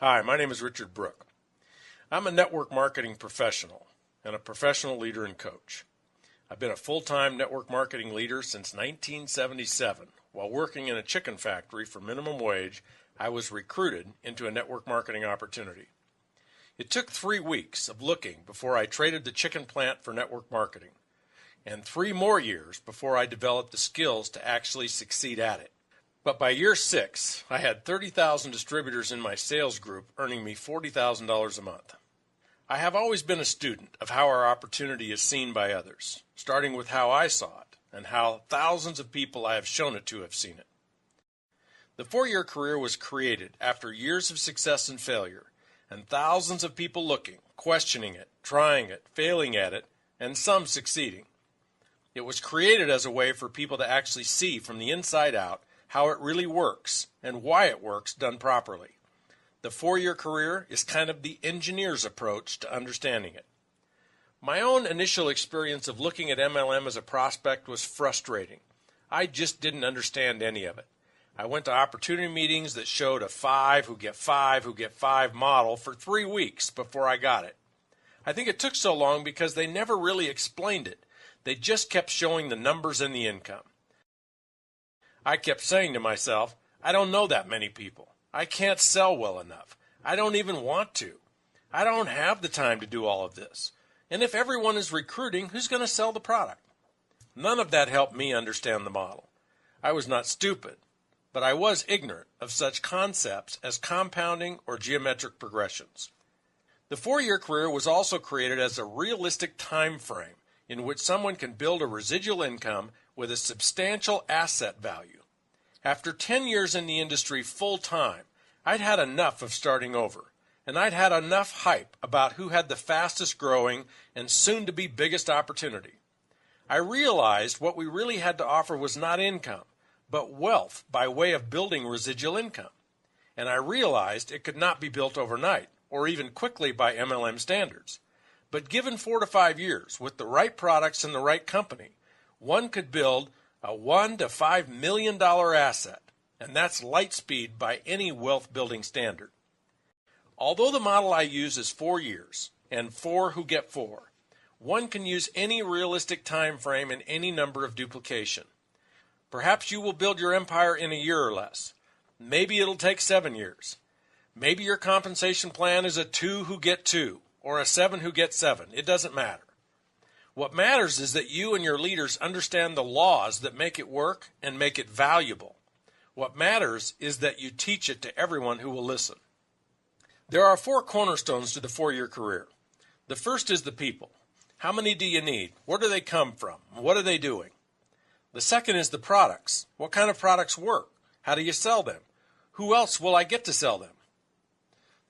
Hi, my name is Richard Brook. I'm a network marketing professional and a professional leader and coach. I've been a full-time network marketing leader since 1977. While working in a chicken factory for minimum wage, I was recruited into a network marketing opportunity. It took 3 weeks of looking before I traded the chicken plant for network marketing, and 3 more years before I developed the skills to actually succeed at it. But by year 6, I had 30,000 distributors in my sales group earning me $40,000 a month. I have always been a student of how our opportunity is seen by others, starting with how I saw it and how thousands of people I have shown it to have seen it. The 4-year career was created after years of success and failure, and thousands of people looking, questioning it, trying it, failing at it, and some succeeding. It was created as a way for people to actually see from the inside out how it really works and why it works done properly. The 4-year career is kind of the engineer's approach to understanding it. My own initial experience of looking at MLM as a prospect was frustrating. I just didn't understand any of it. I went to opportunity meetings that showed a 5 who get 5 model for 3 weeks before I got it. I think it took so long because they never really explained it. They just kept showing the numbers and the income. I kept saying to myself, I don't know that many people. I can't sell well enough. I don't even want to. I don't have the time to do all of this. And if everyone is recruiting, who's going to sell the product? None of that helped me understand the model. I was not stupid, but I was ignorant of such concepts as compounding or geometric progressions. The 4-year career was also created as a realistic time frame in which someone can build a residual income with a substantial asset value. After 10 years in the industry full-time, I'd had enough of starting over, and I'd had enough hype about who had the fastest growing and soon-to-be biggest opportunity. I realized what we really had to offer was not income, but wealth by way of building residual income. And I realized it could not be built overnight, or even quickly by MLM standards. But given 4 to 5 years, with the right products and the right company, one could build a $1 to $5 million asset, and that's light speed by any wealth building standard. Although the model I use is 4 years and 4 who get 4, one can use any realistic time frame and any number of duplication. Perhaps you will build your empire in a year or less. Maybe it'll take 7 years. Maybe your compensation plan is a 2 who get 2 or a 7 who get 7. It doesn't matter. What matters is that you and your leaders understand the laws that make it work and make it valuable. What matters is that you teach it to everyone who will listen. There are 4 cornerstones to the 4-year career. The first is the people. How many do you need? Where do they come from? What are they doing? The second is the products. What kind of products work? How do you sell them? Who else will I get to sell them?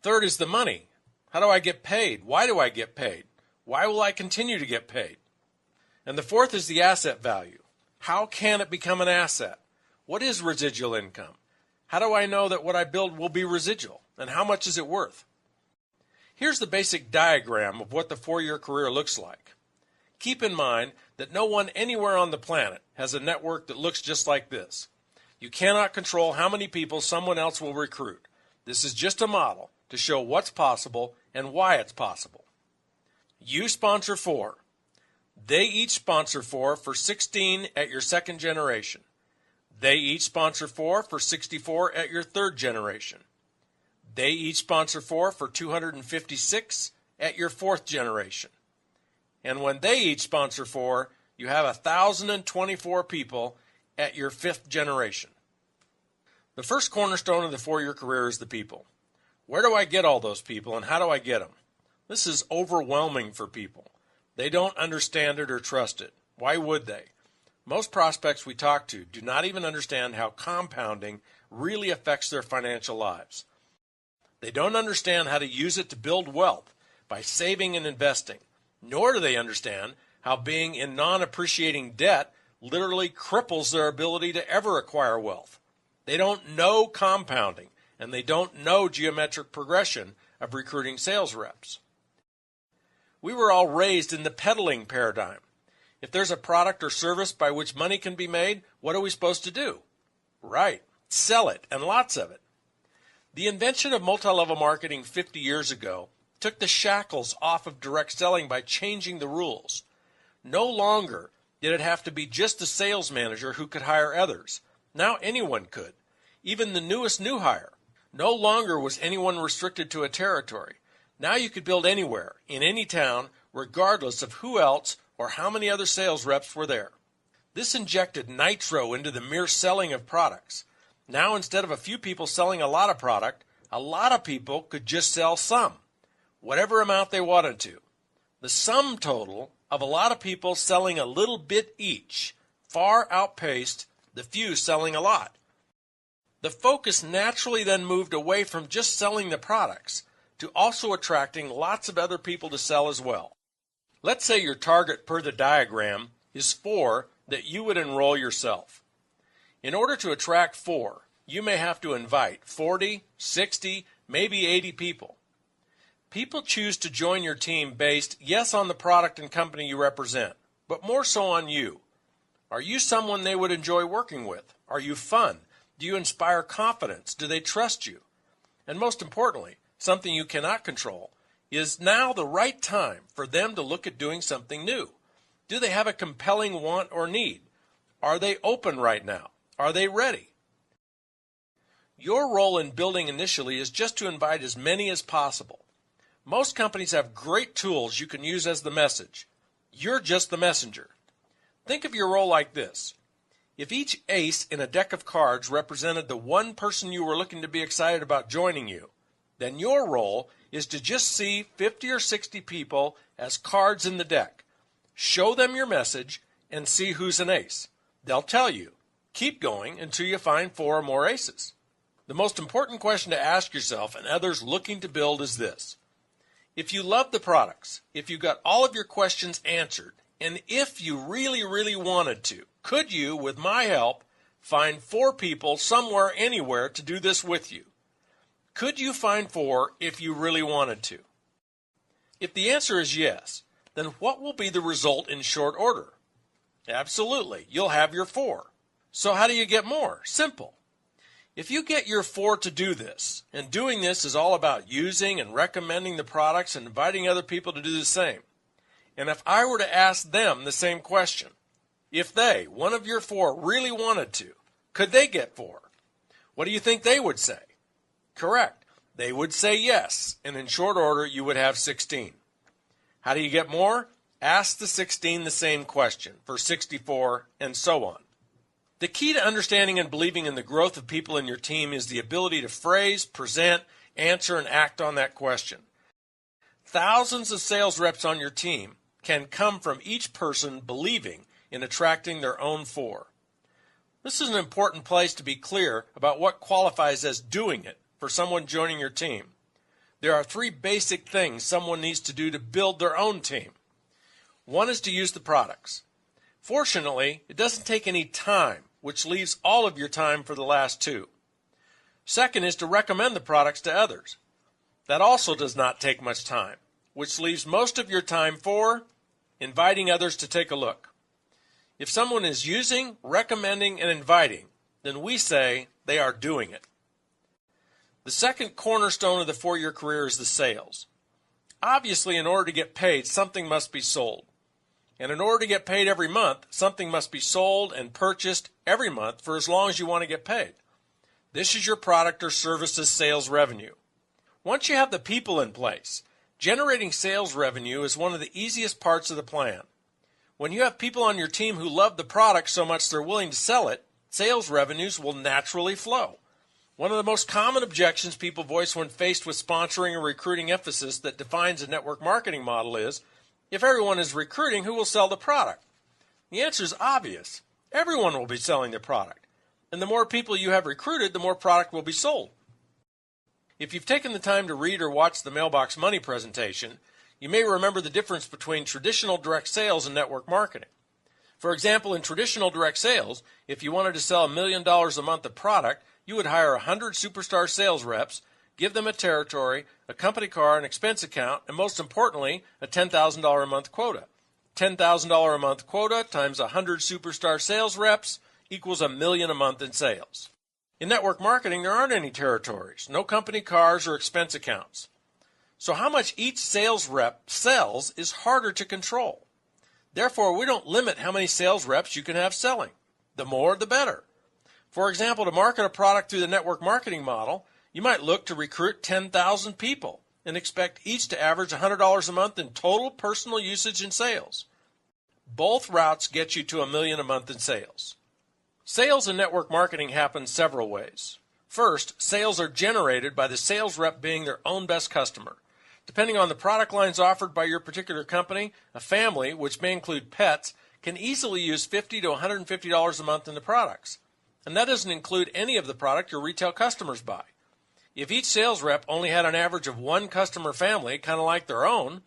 Third is the money. How do I get paid? Why do I get paid? Why will I continue to get paid? And the fourth is the asset value. How can it become an asset? What is residual income? How do I know that what I build will be residual? And how much is it worth? Here's the basic diagram of what the 4-year career looks like. Keep in mind that no one anywhere on the planet has a network that looks just like this. You cannot control how many people someone else will recruit. This is just a model to show what's possible and why it's possible. You sponsor 4. They each sponsor 4 for 16 at your 2nd generation. They each sponsor 4 for 64 at your 3rd generation. They each sponsor 4 for 256 at your 4th generation. And when they each sponsor 4, you have 1,024 people at your 5th generation. The first cornerstone of the 4-year career is the people. Where do I get all those people and how do I get them? This is overwhelming for people. They don't understand it or trust it. Why would they? Most prospects we talk to do not even understand how compounding really affects their financial lives. They don't understand how to use it to build wealth by saving and investing, nor do they understand how being in non-appreciating debt literally cripples their ability to ever acquire wealth. They don't know compounding, and they don't know geometric progression of recruiting sales reps. We were all raised in the peddling paradigm. If there's a product or service by which money can be made, what are we supposed to do? Right, sell it, and lots of it. The invention of multi-level marketing 50 years ago took the shackles off of direct selling by changing the rules. No longer did it have to be just the sales manager who could hire others. Now anyone could, even the newest new hire. No longer was anyone restricted to a territory. Now you could build anywhere, in any town, regardless of who else or how many other sales reps were there. This injected nitro into the mere selling of products. Now instead of a few people selling a lot of product, a lot of people could just sell some, whatever amount they wanted to. The sum total of a lot of people selling a little bit each far outpaced the few selling a lot. The focus naturally then moved away from just selling the products to also attracting lots of other people to sell as well. Let's say your target per the diagram is 4 that you would enroll yourself. In order to attract 4, you may have to invite 40, 60, maybe 80 people. People choose to join your team based, yes, on the product and company you represent, but more so on you. Are you someone they would enjoy working with? Are you fun? Do you inspire confidence? Do they trust you? And most importantly, something you cannot control, is now the right time for them to look at doing something new? Do they have a compelling want or need? Are they open right now? Are they ready? Your role in building initially is just to invite as many as possible. Most companies have great tools you can use as the message. You're just the messenger. Think of your role like this. If each ace in a deck of cards represented the one person you were looking to be excited about joining you, then your role is to just see 50 or 60 people as cards in the deck. Show them your message and see who's an ace. They'll tell you. Keep going until you find 4 or more aces. The most important question to ask yourself and others looking to build is this. If you love the products, if you got all of your questions answered, and if you really, really wanted to, could you, with my help, find 4 people somewhere, anywhere to do this with you? Could you find 4 if you really wanted to? If the answer is yes, then what will be the result in short order? Absolutely, you'll have your 4. So how do you get more? Simple. If you get your 4 to do this, and doing this is all about using and recommending the products and inviting other people to do the same, and if I were to ask them the same question, if they, one of your 4, really wanted to, could they get 4? What do you think they would say? Correct. They would say yes, and in short order you would have 16. How do you get more? Ask the 16 the same question for 64 and so on. The key to understanding and believing in the growth of people in your team is the ability to phrase, present, answer, and act on that question. Thousands of sales reps on your team can come from each person believing in attracting their own 4. This is an important place to be clear about what qualifies as doing it for someone joining your team. There are 3 basic things someone needs to do to build their own team. One is to use the products. Fortunately, it doesn't take any time, which leaves all of your time for the last 2. Second is to recommend the products to others. That also does not take much time, which leaves most of your time for inviting others to take a look. If someone is using, recommending, and inviting, then we say they are doing it. The second cornerstone of the 4-year career is the sales. Obviously, in order to get paid, something must be sold. And in order to get paid every month, something must be sold and purchased every month for as long as you want to get paid. This is your product or services sales revenue. Once you have the people in place, generating sales revenue is one of the easiest parts of the plan. When you have people on your team who love the product so much they're willing to sell it, sales revenues will naturally flow. One of the most common objections people voice when faced with sponsoring or recruiting emphasis that defines a network marketing model is, if everyone is recruiting, who will sell the product? The answer is obvious. Everyone will be selling the product. And the more people you have recruited, the more product will be sold. If you've taken the time to read or watch the Mailbox Money presentation, you may remember the difference between traditional direct sales and network marketing. For example, in traditional direct sales, if you wanted to sell $1 million a month of product, you would hire 100 superstar sales reps, give them a territory, a company car, an expense account, and most importantly, a $10,000 a month quota. $10,000 a month quota times 100 superstar sales reps equals $1 million a month in sales. In network marketing, there aren't any territories, no company cars or expense accounts. So how much each sales rep sells is harder to control. Therefore, we don't limit how many sales reps you can have selling. The more, the better. For example, to market a product through the network marketing model, you might look to recruit 10,000 people and expect each to average $100 a month in total personal usage and sales. Both routes get you to $1 million a month in sales. Sales in network marketing happen several ways. First, sales are generated by the sales rep being their own best customer. Depending on the product lines offered by your particular company, a family, which may include pets, can easily use $50 to $150 a month in the products. And that doesn't include any of the product your retail customers buy. If each sales rep only had an average of one customer family, kind of like their own,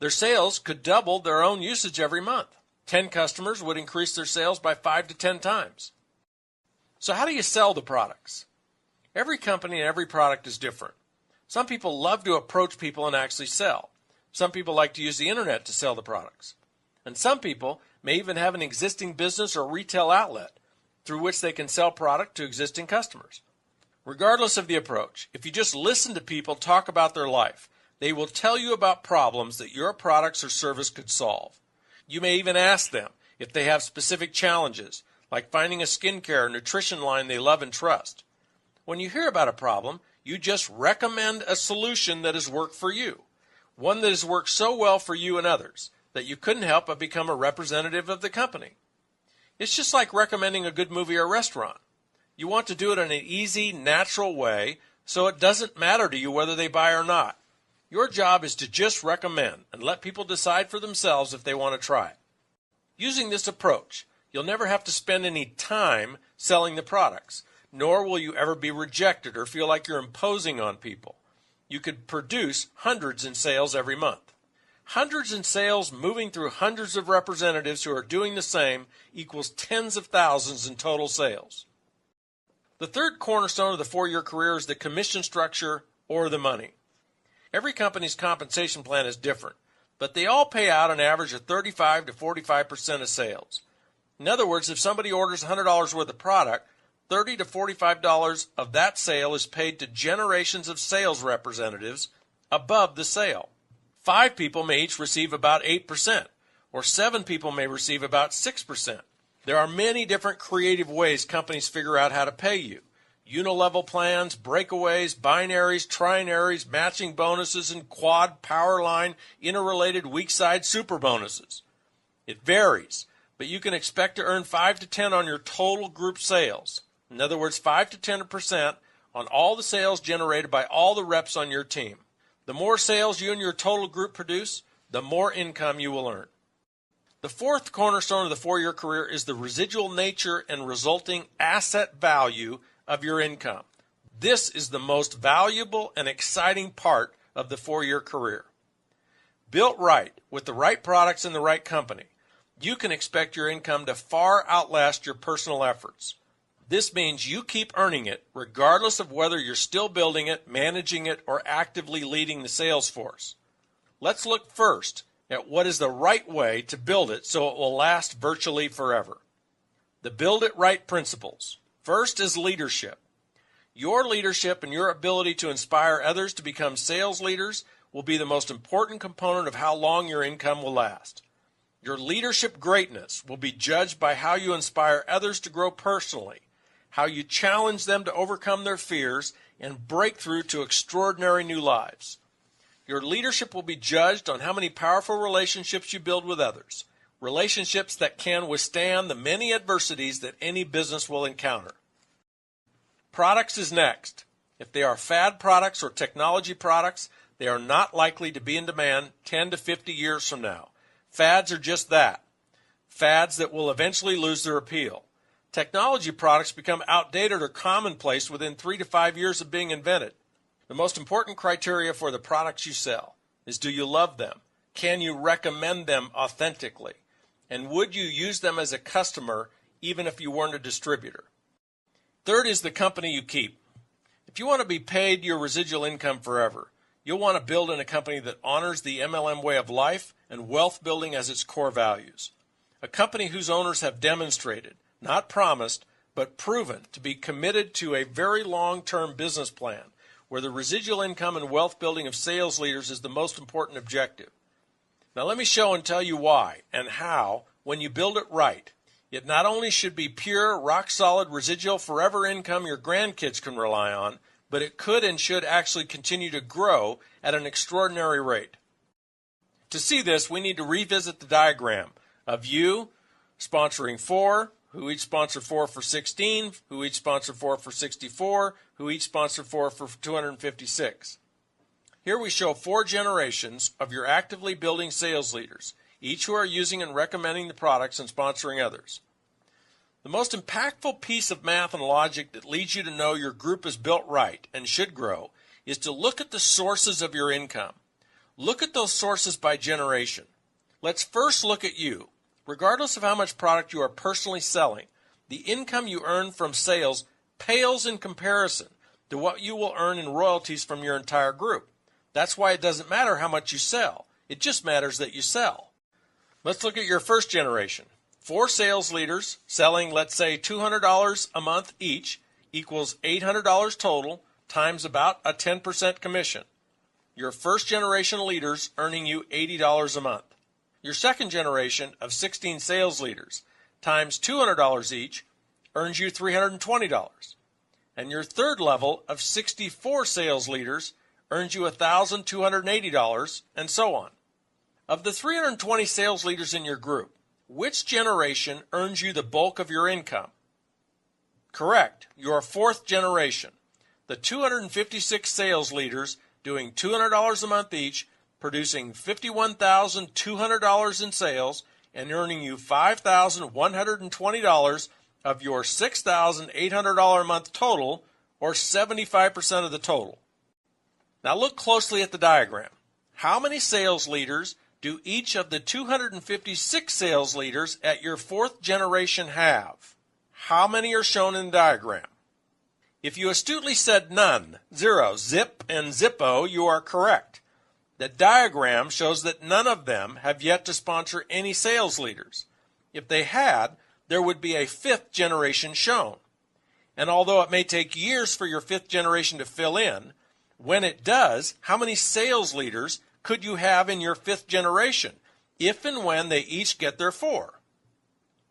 their sales could double their own usage every month. 10 customers would increase their sales by 5 to 10 times. So how do you sell the products? Every company and every product is different. Some people love to approach people and actually sell. Some people like to use the internet to sell the products. And some people may even have an existing business or retail outlet through which they can sell product to existing customers. Regardless of the approach, if you just listen to people talk about their life, they will tell you about problems that your products or service could solve. You may even ask them if they have specific challenges, like finding a skincare or nutrition line they love and trust. When you hear about a problem, you just recommend a solution that has worked for you, one that has worked so well for you and others that you couldn't help but become a representative of the company. It's just like recommending a good movie or restaurant. You want to do it in an easy, natural way, so it doesn't matter to you whether they buy or not. Your job is to just recommend and let people decide for themselves if they want to try it. Using this approach, you'll never have to spend any time selling the products, nor will you ever be rejected or feel like you're imposing on people. You could produce hundreds in sales every month. Hundreds in sales moving through hundreds of representatives who are doing the same equals tens of thousands in total sales. The third cornerstone of the 4-year career is the commission structure or the money. Every company's compensation plan is different, but they all pay out an average of 35 to 45% of sales. In other words, if somebody orders $100 worth of product, $30 to $45 of that sale is paid to generations of sales representatives above the sale. 5 people may each receive about 8%, or 7 people may receive about 6%. There are many different creative ways companies figure out how to pay you. Unilevel plans, breakaways, binaries, trinaries, matching bonuses, and quad, power line, interrelated weak side super bonuses. It varies, but you can expect to earn 5 to 10 on your total group sales. In other words, 5 to 10% on all the sales generated by all the reps on your team. The more sales you and your total group produce, the more income you will earn. The fourth cornerstone of the 4-year career is the residual nature and resulting asset value of your income. This is the most valuable and exciting part of the 4-year career. Built right, with the right products and the right company, you can expect your income to far outlast your personal efforts. This means you keep earning it regardless of whether you're still building it, managing it, or actively leading the sales force. Let's look first at what is the right way to build it so it will last virtually forever. The Build It Right principles. First is leadership. Your leadership and your ability to inspire others to become sales leaders will be the most important component of how long your income will last. Your leadership greatness will be judged by how you inspire others to grow personally, how you challenge them to overcome their fears and break through to extraordinary new lives. Your leadership will be judged on how many powerful relationships you build with others, relationships that can withstand the many adversities that any business will encounter. Products is next. If they are fad products or technology products, they are not likely to be in demand 10 to 50 years from now. Fads are just that, fads that will eventually lose their appeal. Technology products become outdated or commonplace within 3 to 5 years of being invented. The most important criteria for the products you sell is, do you love them? Can you recommend them authentically? And would you use them as a customer even if you weren't a distributor? Third is the company you keep. If you want to be paid your residual income forever, you'll want to build in a company that honors the MLM way of life and wealth building as its core values. A company whose owners have demonstrated, not promised, but proven to be committed to a very long-term business plan where the residual income and wealth building of sales leaders is the most important objective. Now let me show and tell you why and how, when you build it right, it not only should be pure, rock-solid, residual, forever income your grandkids can rely on, but it could and should actually continue to grow at an extraordinary rate. To see this, we need to revisit the diagram of you sponsoring 4, who each sponsor 4 for 16, who each sponsor 4 for 64, who each sponsor 4 for 256. Here we show 4 generations of your actively building sales leaders, each who are using and recommending the products and sponsoring others. The most impactful piece of math and logic that leads you to know your group is built right and should grow is to look at the sources of your income. Look at those sources by generation. Let's first look at you. Regardless of how much product you are personally selling, the income you earn from sales pales in comparison to what you will earn in royalties from your entire group. That's why it doesn't matter how much you sell. It just matters that you sell. Let's look at your first generation. 4 sales leaders selling, let's say, $200 a month each equals $800 total times about a 10% commission. Your first generation leaders earning you $80 a month. Your second generation of 16 sales leaders times $200 each earns you $320. And your third level of 64 sales leaders earns you $1,280, and so on. Of the 320 sales leaders in your group, which generation earns you the bulk of your income? Correct, your fourth generation. The 256 sales leaders doing $200 a month each, producing $51,200 in sales and earning you $5,120 of your $6,800 a month total, or 75% of the total. Now look closely at the diagram. How many sales leaders do each of the 256 sales leaders at your fourth generation have? How many are shown in the diagram? If you astutely said none, 0, zip, and zippo, you are correct. The diagram shows that none of them have yet to sponsor any sales leaders. If they had, there would be a fifth generation shown. And although it may take years for your fifth generation to fill in, when it does, how many sales leaders could you have in your fifth generation if and when they each get their 4?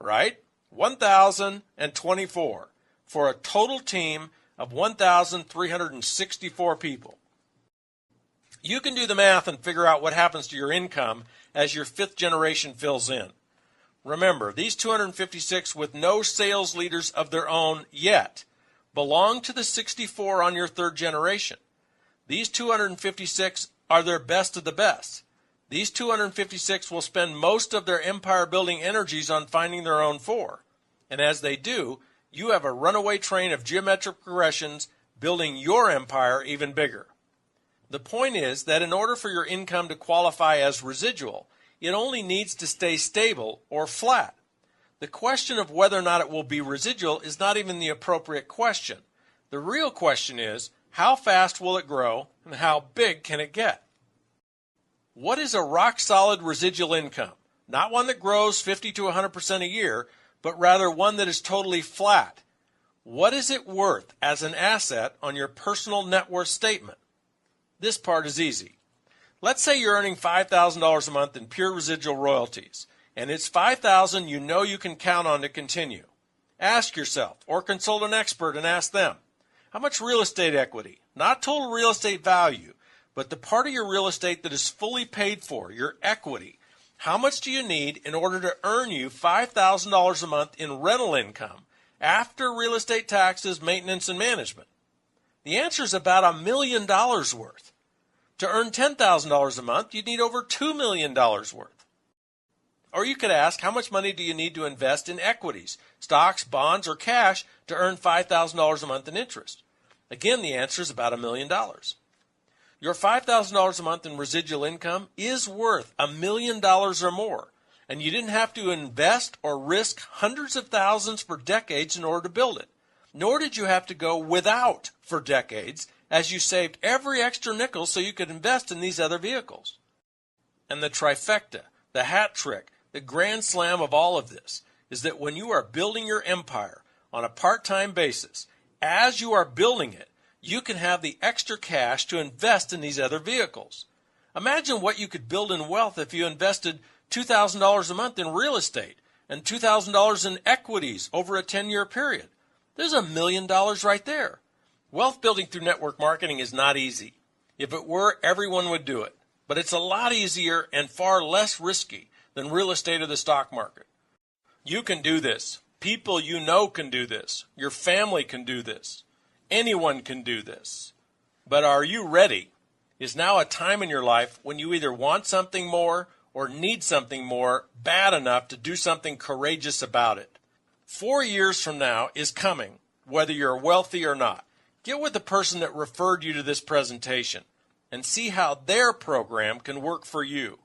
Right? 1,024 for a total team of 1,364 people. You can do the math and figure out what happens to your income as your fifth generation fills in. Remember, these 256 with no sales leaders of their own yet belong to the 64 on your third generation. These 256 are their best of the best. These 256 will spend most of their empire-building energies on finding their own 4. And as they do, you have a runaway train of geometric progressions building your empire even bigger. The point is that in order for your income to qualify as residual, it only needs to stay stable or flat. The question of whether or not it will be residual is not even the appropriate question. The real question is, how fast will it grow and how big can it get? What is a rock-solid residual income? Not one that grows 50 to 100% a year, but rather one that is totally flat. What is it worth as an asset on your personal net worth statement? This part is easy. Let's say you're earning $5,000 a month in pure residual royalties, and it's $5,000 you know you can count on to continue. Ask yourself, or consult an expert and ask them, how much real estate equity, not total real estate value, but the part of your real estate that is fully paid for, your equity, how much do you need in order to earn you $5,000 a month in rental income after real estate taxes, maintenance, and management? The answer is about $1 million worth. To earn $10,000 a month, you'd need over $2 million worth. Or you could ask, how much money do you need to invest in equities, stocks, bonds, or cash to earn $5,000 a month in interest? Again, the answer is about $1 million. Your $5,000 a month in residual income is worth $1 million or more, and you didn't have to invest or risk hundreds of thousands for decades in order to build it. Nor did you have to go without for decades, as you saved every extra nickel so you could invest in these other vehicles. And the trifecta, the hat trick, the grand slam of all of this is that when you are building your empire, on a part-time basis. As you are building it, you can have the extra cash to invest in these other vehicles. Imagine what you could build in wealth if you invested $2,000 a month in real estate and $2,000 in equities over a 10-year period. There's $1 million right there. Wealth building through network marketing is not easy. If it were, everyone would do it. But it's a lot easier and far less risky than real estate or the stock market. You can do this. People you know can do this. Your family can do this. Anyone can do this. But are you ready? Is now a time in your life when you either want something more or need something more bad enough to do something courageous about it. 4 years from now is coming, whether you're wealthy or not. Get with the person that referred you to this presentation and see how their program can work for you.